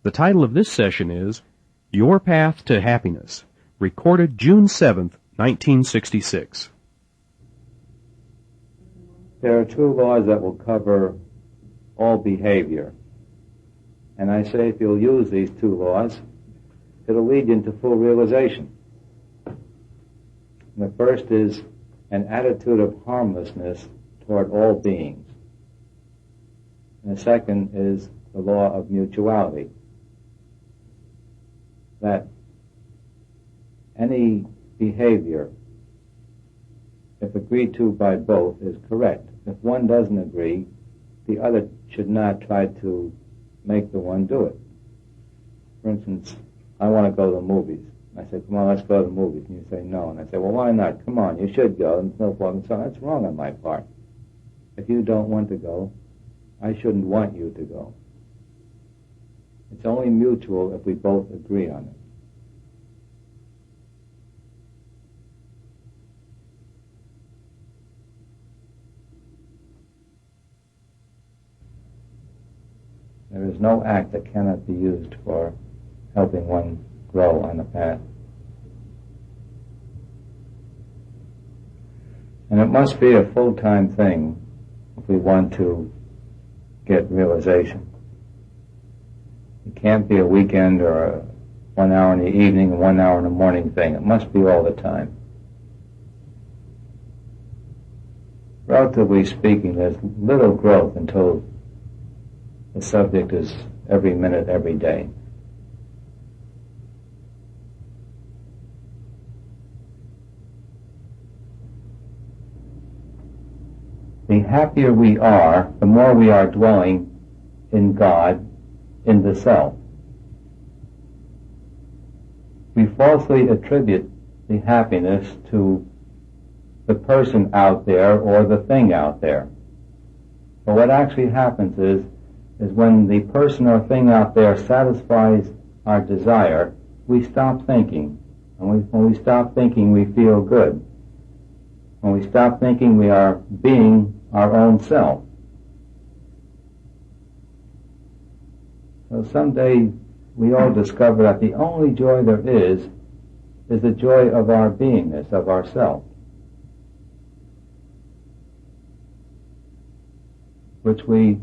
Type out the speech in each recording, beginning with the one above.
The title of this session is Your Path to Happiness, recorded June 7th, 1966. There are two laws that will cover all behavior. And I say if you'll use these two laws, it'll lead you into full realization. And the first is an attitude of harmlessness toward all beings. And the second is the law of mutuality. That any behavior, if agreed to by both, is correct. If one doesn't agree, the other should not try to make the one do it. For instance, I want to go to the movies. I say, come on, let's go to the movies. And you say no. And I say, well, why not? Come on, you should go. And so forth and so on. That's wrong on my part. If you don't want to go, I shouldn't want you to go. It's only mutual if we both agree on it. There is no act that cannot be used for helping one grow on the path. And it must be a full-time thing if we want to get realization. It can't be a weekend or a 1 hour in the evening and 1 hour in the morning thing. It must be all the time. Relatively speaking, there's little growth until the subject is every minute, every day. The happier we are, the more we are dwelling in God, in the self. We falsely attribute the happiness to the person out there or the thing out there. But what actually happens is when the person or thing out there satisfies our desire, we stop thinking. And when we stop thinking, we feel good. When we stop thinking, we are being our own self. So someday we all discover that the only joy there is the joy of our beingness, of ourself, which we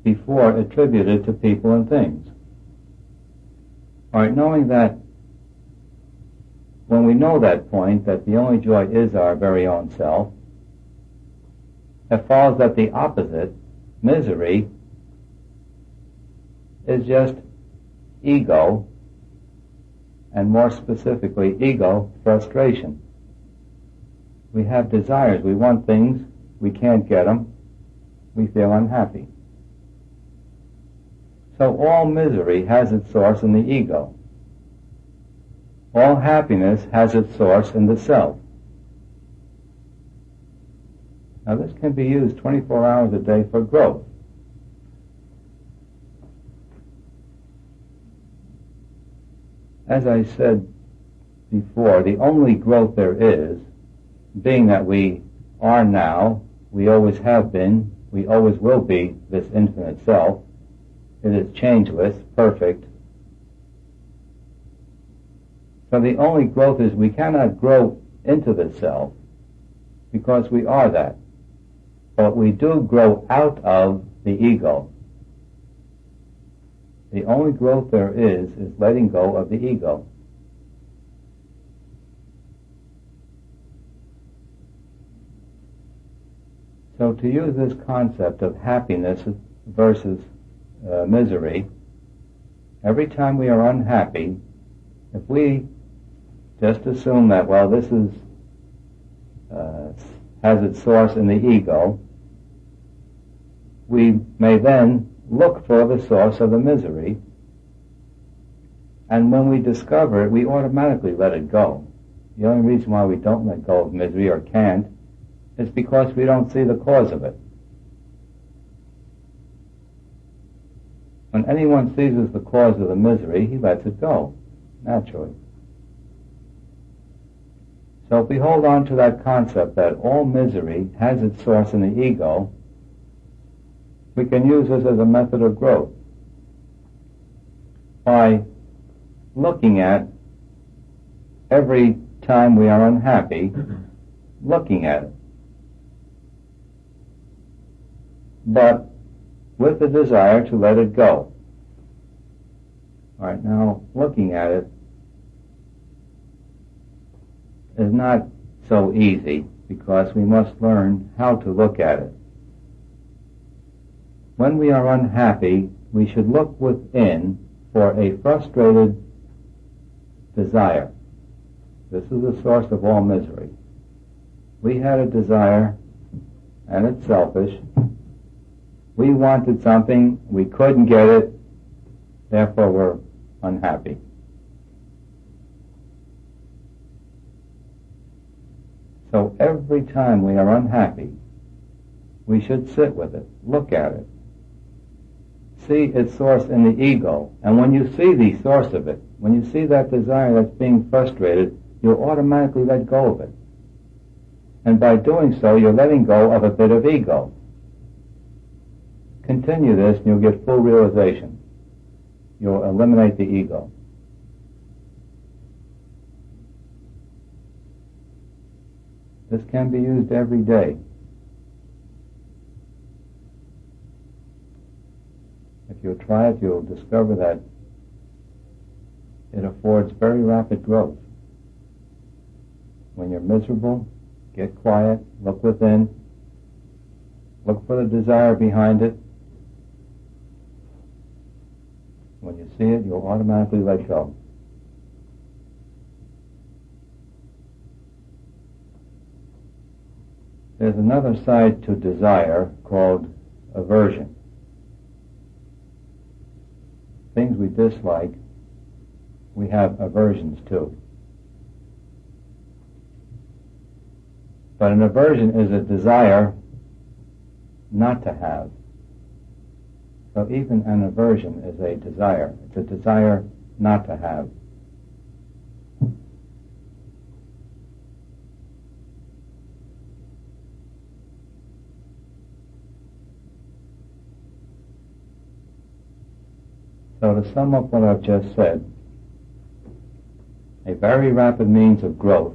before attributed to people and things. All right, knowing that, when we know that point, that the only joy is our very own self, it follows that the opposite, misery, is just ego, and more specifically, ego frustration. We have desires, we want things, we can't get them, we feel unhappy. So all misery has its source in the ego. All happiness has its source in the self. Now this can be used 24 hours a day for growth. As I said before, the only growth there is, being that we are now, we always have been, we always will be this infinite self. It is changeless, perfect. So the only growth is we cannot grow into the self because we are that. But we do grow out of the ego. The only growth there is letting go of the ego. So to use this concept of happiness versus misery, every time we are unhappy, if we just assume that, well, this is has its source in the ego, we may then look for the source of the misery, and when we discover it, we automatically let it go. The only reason why we don't let go of misery or can't is because we don't see the cause of it. When anyone seizes the cause of the misery, he lets it go, naturally. So if we hold on to that concept that all misery has its source in the ego, we can use this as a method of growth. by looking at every time we are unhappy, looking at it. But with the desire to let it go. All right, now looking at it is not so easy because we must learn how to look at it. When we are unhappy, we should look within for a frustrated desire. This is the source of all misery. We had a desire, and it's selfish. We wanted something, we couldn't get it, therefore we're unhappy. So every time we are unhappy, we should sit with it, look at it, see its source in the ego. And when you see the source of it, when you see that desire that's being frustrated, you'll automatically let go of it. And by doing so, you're letting go of a bit of ego. Continue this and you'll get full realization. You'll eliminate the ego. This can be used every day. If you'll try it, you'll discover that it affords very rapid growth. When you're miserable, get quiet, look within, look for the desire behind it. When you see it, you'll automatically let go. There's another side to desire called aversion. Things we dislike, we have aversions to. But an aversion is a desire not to have. So even an aversion is a desire. It's a desire not to have. So to sum up what I've just said, a very rapid means of growth,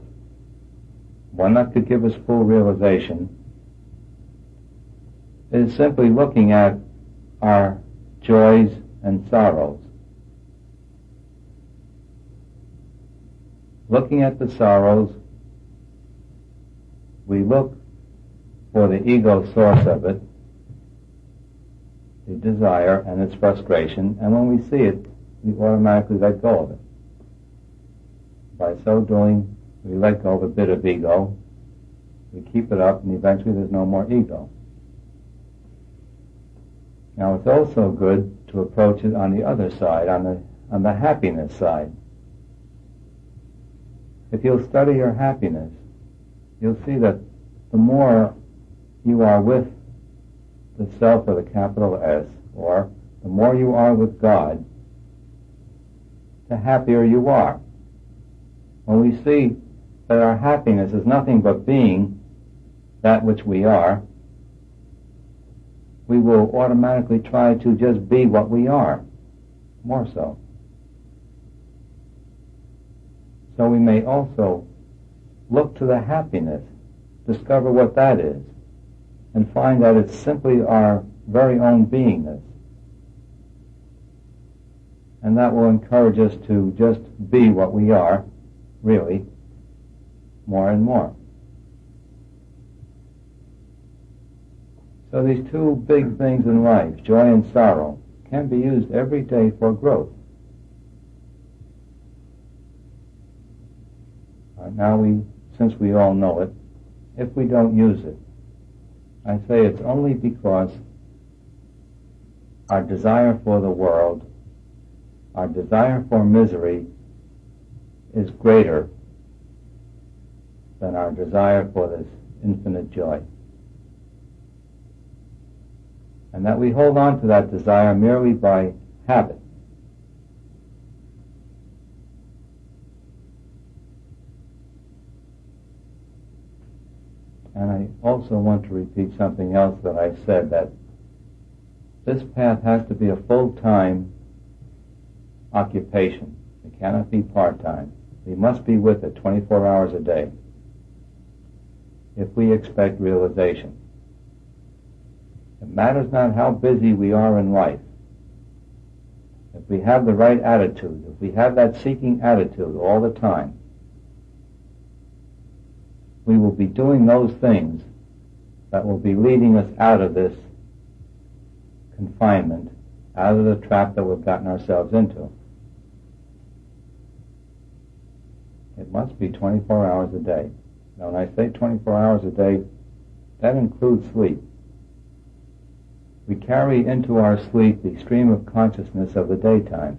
one that could give us full realization, is simply looking at our joys and sorrows. Looking at the sorrows, we look for the ego source of it, the desire and its frustration, and when we see it, we automatically let go of it. By so doing, we let go of a bit of ego, we keep it up, and eventually there's no more ego. Now it's also good to approach it on the other side, on the happiness side. If you'll study your happiness, you'll see that the more you are with the self with a capital S, or the more you are with God, the happier you are. When we see that our happiness is nothing but being that which we are, we will automatically try to just be what we are, more so. So we may also look to the happiness, discover what that is, and find that it's simply our very own beingness. And that will encourage us to just be what we are, really, more and more. So these two big things in life, joy and sorrow, can be used every day for growth. Now since we all know it, if we don't use it, I say it's only because our desire for the world, our desire for misery is greater than our desire for this infinite joy. And that we hold on to that desire merely by habit. And I also want to repeat something else that I said, that this path has to be a full-time, occupation. It cannot be part-time. We must be with it 24 hours a day if we expect realization. It matters not how busy we are in life. If we have the right attitude, if we have that seeking attitude all the time, we will be doing those things that will be leading us out of this confinement, out of the trap that we've gotten ourselves into. It must be 24 hours a day. Now, when I say 24 hours a day, that includes sleep. We carry into our sleep the stream of consciousness of the daytime.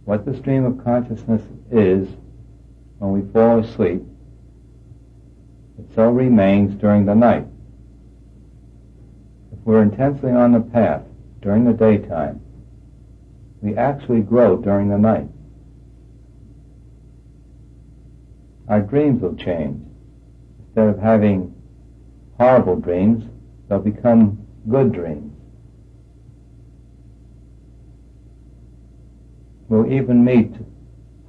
What the stream of consciousness is when we fall asleep, it so remains during the night. If we're intensely on the path during the daytime, we actually grow during the night. Our dreams will change. Instead of having horrible dreams, they'll become good dreams. We'll even meet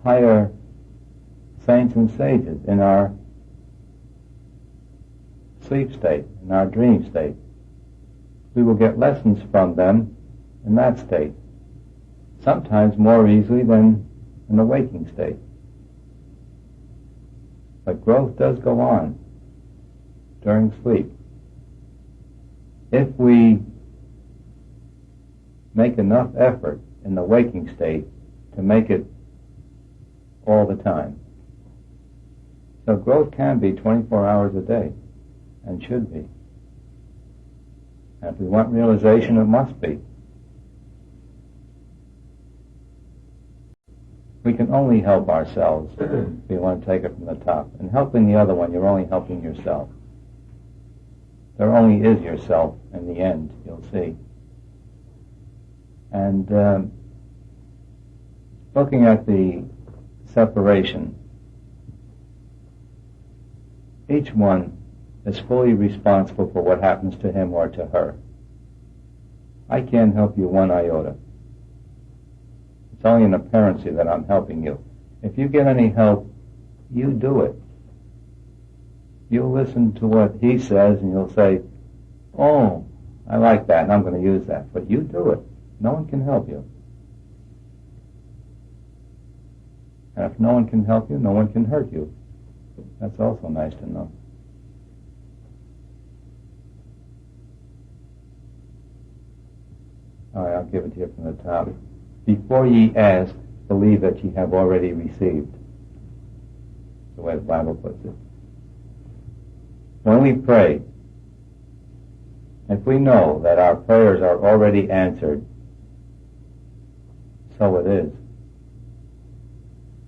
higher saints and sages in our sleep state, in our dream state. We will get lessons from them in that state, sometimes more easily than in the waking state. But growth does go on during sleep. If we make enough effort in the waking state to make it all the time. So growth can be 24 hours a day, and should be. And if we want realization, it must be. We can only help ourselves if we want to take it from the top. And helping the other one, you're only helping yourself. There only is yourself in the end, you'll see. And looking at the separation, each one is fully responsible for what happens to him or to her. I can't help you one iota. It's only an apparency that I'm helping you. If you get any help, you do it. You'll listen to what he says and you'll say, oh, I like that and I'm going to use that. But you do it. No one can help you. And if no one can help you, no one can hurt you. That's also nice to know. All right, I'll give it to you from the top. Before ye ask, believe that ye have already received. That's the way the Bible puts it. When we pray, if we know that our prayers are already answered, so it is.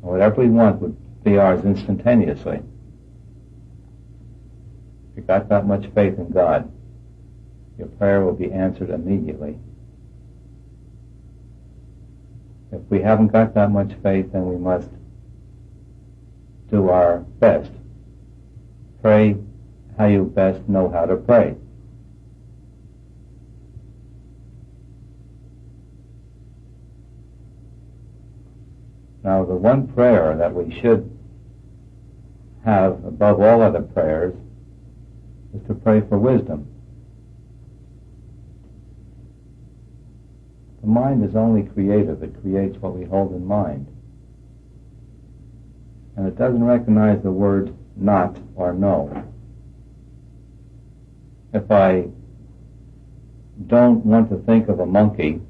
Whatever we want would be ours instantaneously. If you got that much faith in God, your prayer will be answered immediately. If we haven't got that much faith, then we must do our best. Pray how you best know how to pray. Now, the one prayer that we should have above all other prayers is to pray for wisdom. The mind is only creative. It creates what we hold in mind. And it doesn't recognize the word not or no. If I don't want to think of a monkey,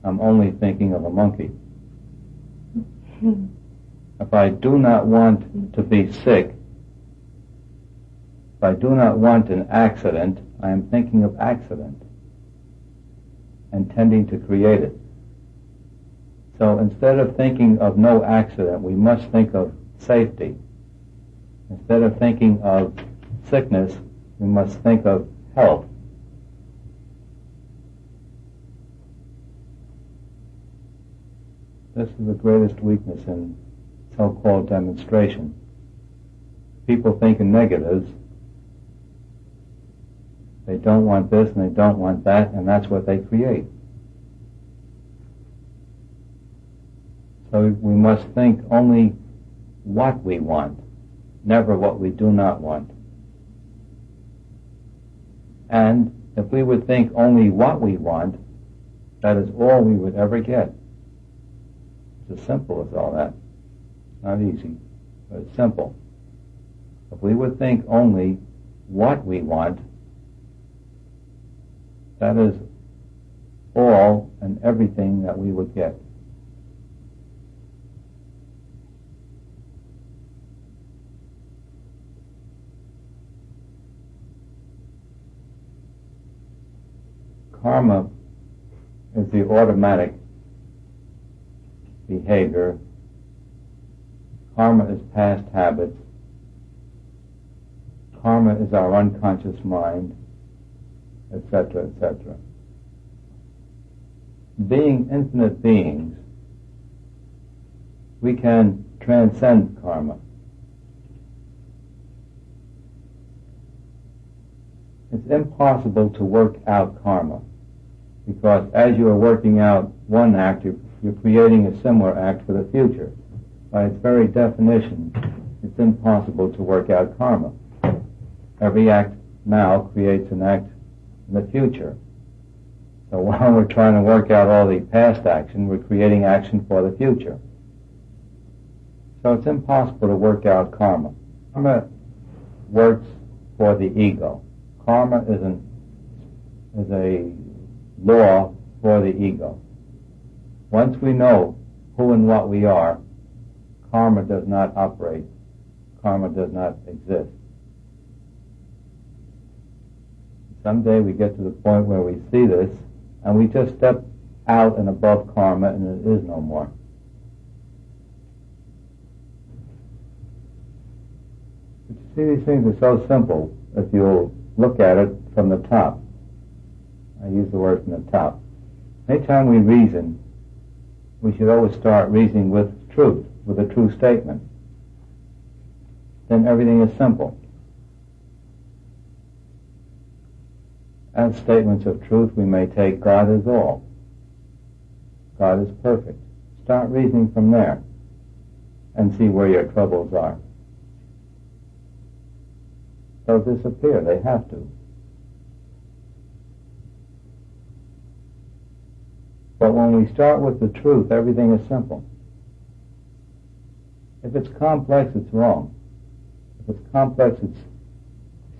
I'm only thinking of a monkey. If I do not want to be sick, if I do not want an accident, I am thinking of accident, intending to create it. So instead of thinking of no accident, we must think of safety. Instead of thinking of sickness, we must think of health. This is the greatest weakness in so-called demonstration. People think in negatives. They don't want this and they don't want that, and that's what they create. So we must think only what we want, never what we do not want. And if we would think only what we want, that is all we would ever get. It's as simple as all that. It's not easy, but it's simple. If we would think only what we want, that is all and everything that we would get. Karma is the automatic behavior. Karma is past habits. Karma is our unconscious mind, etc., etc. Being infinite beings, we can transcend karma. It's impossible to work out karma, because as you are working out one act, you're creating a similar act for the future. By its very definition, it's impossible to work out karma. Every act now creates an act in the future. So while we're trying to work out all the past action, we're creating action for the future. So it's impossible to work out karma. Karma works for the ego. Karma is a law for the ego. Once we know who and what we are, karma does not operate. Karma does not exist. Someday we get to the point where we see this, and we just step out and above karma, and it is no more. But you see, these things are so simple if you'll look at it from the top. I use the word from the top. Anytime we reason, we should always start reasoning with truth, with a true statement. Then everything is simple. As statements of truth, we may take God is all. God is perfect. Start reasoning from there and see where your troubles are. They'll disappear. They have to. But when we start with the truth, everything is simple. If it's complex, it's wrong. If it's complex, it's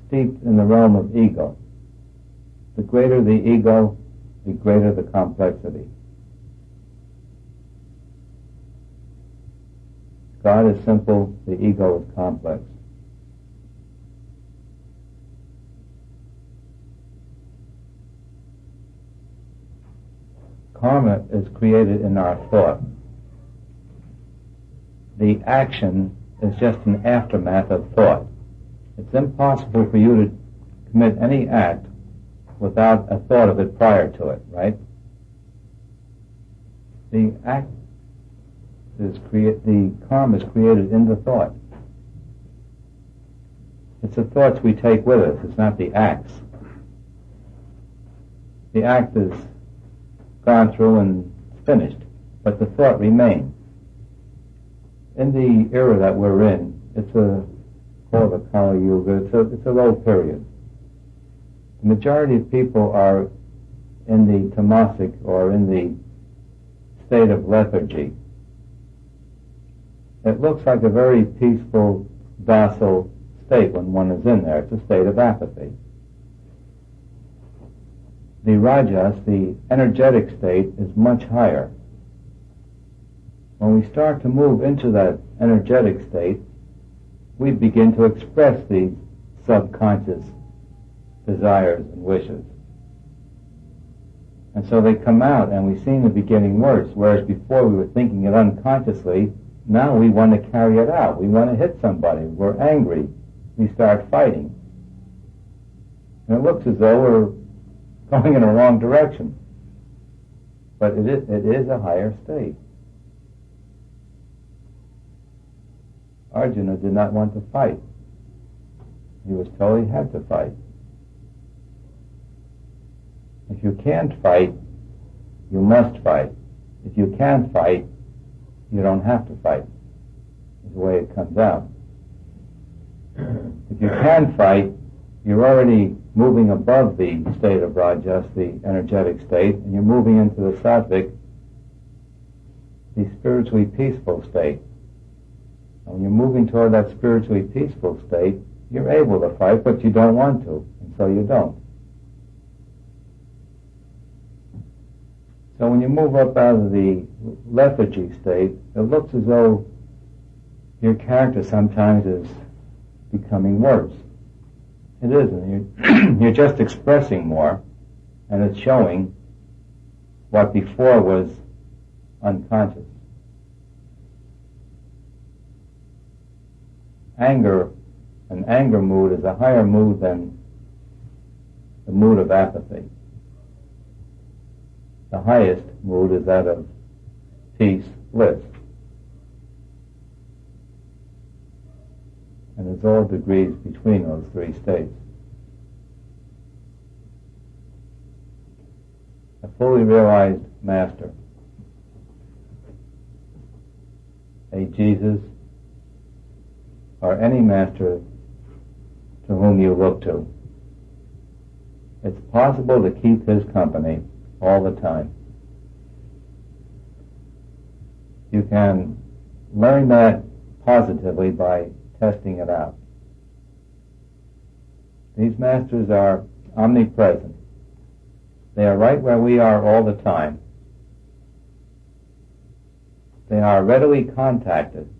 steeped in the realm of ego. The greater the ego, the greater the complexity. God is simple, the ego is complex. Karma is created in our thought. The action is just an aftermath of thought. It's impossible for you to commit any act without a thought of it prior to it, right? The karma is created in the thought. It's the thoughts we take with us, it's not the acts. The act is gone through and finished, but the thought remains. In the era that we're in, it's called the Kali Yuga, it's a low period. The majority of people are in the tamasic, or in the state of lethargy. It looks like a very peaceful, docile state when one is in there. It's a state of apathy. The rajas, the energetic state, is much higher. When we start to move into that energetic state, we begin to express these subconscious desires and wishes. And so they come out, and we seem to be getting worse, whereas before we were thinking it unconsciously. Now we want to carry it out. We want to hit somebody. We're angry. We start fighting. And it looks as though we're going in a wrong direction. But it is a higher state. Arjuna did not want to fight. He was told he had to fight. If you can't fight, you must fight. If you can't fight, you don't have to fight. Is the way it comes out. If you can fight, you're already moving above the state of Rajas, the energetic state, and you're moving into the sattvic, the spiritually peaceful state. And when you're moving toward that spiritually peaceful state, you're able to fight, but you don't want to, and so you don't. So when you move up out of the lethargy state, it looks as though your character sometimes is becoming worse. It isn't. You're just expressing more, and it's showing what before was unconscious. An anger mood is a higher mood than the mood of apathy. The highest mood is that of peace, bliss. And there's all degrees between those three states. A fully realized master, a Jesus, or any master to whom you look to, it's possible to keep his company all the time. You can learn that positively by testing it out. These masters are omnipresent. They are right where we are all the time. They are readily contacted.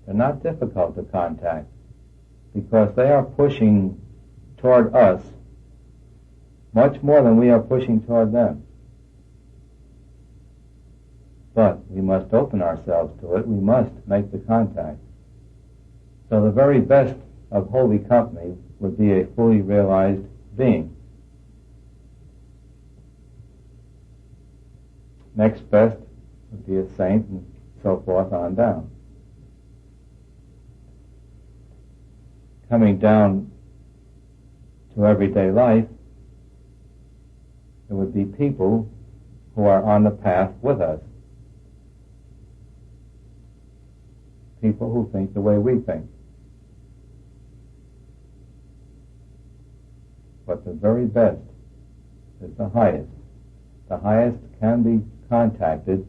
They're not difficult to contact because they are pushing toward us much more than we are pushing toward them. But we must open ourselves to it. We must make the contact. So the very best of holy company would be a fully realized being. Next best would be a saint, and so forth on down. Coming down to everyday life, it would be people who are on the path with us. People who think the way we think. But the very best is the highest. The highest can be contacted,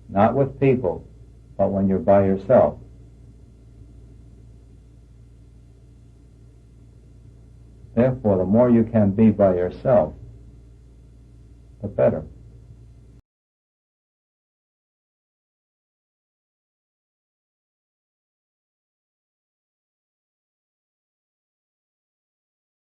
not with people, but when you're by yourself. Therefore, the more you can be by yourself, the better.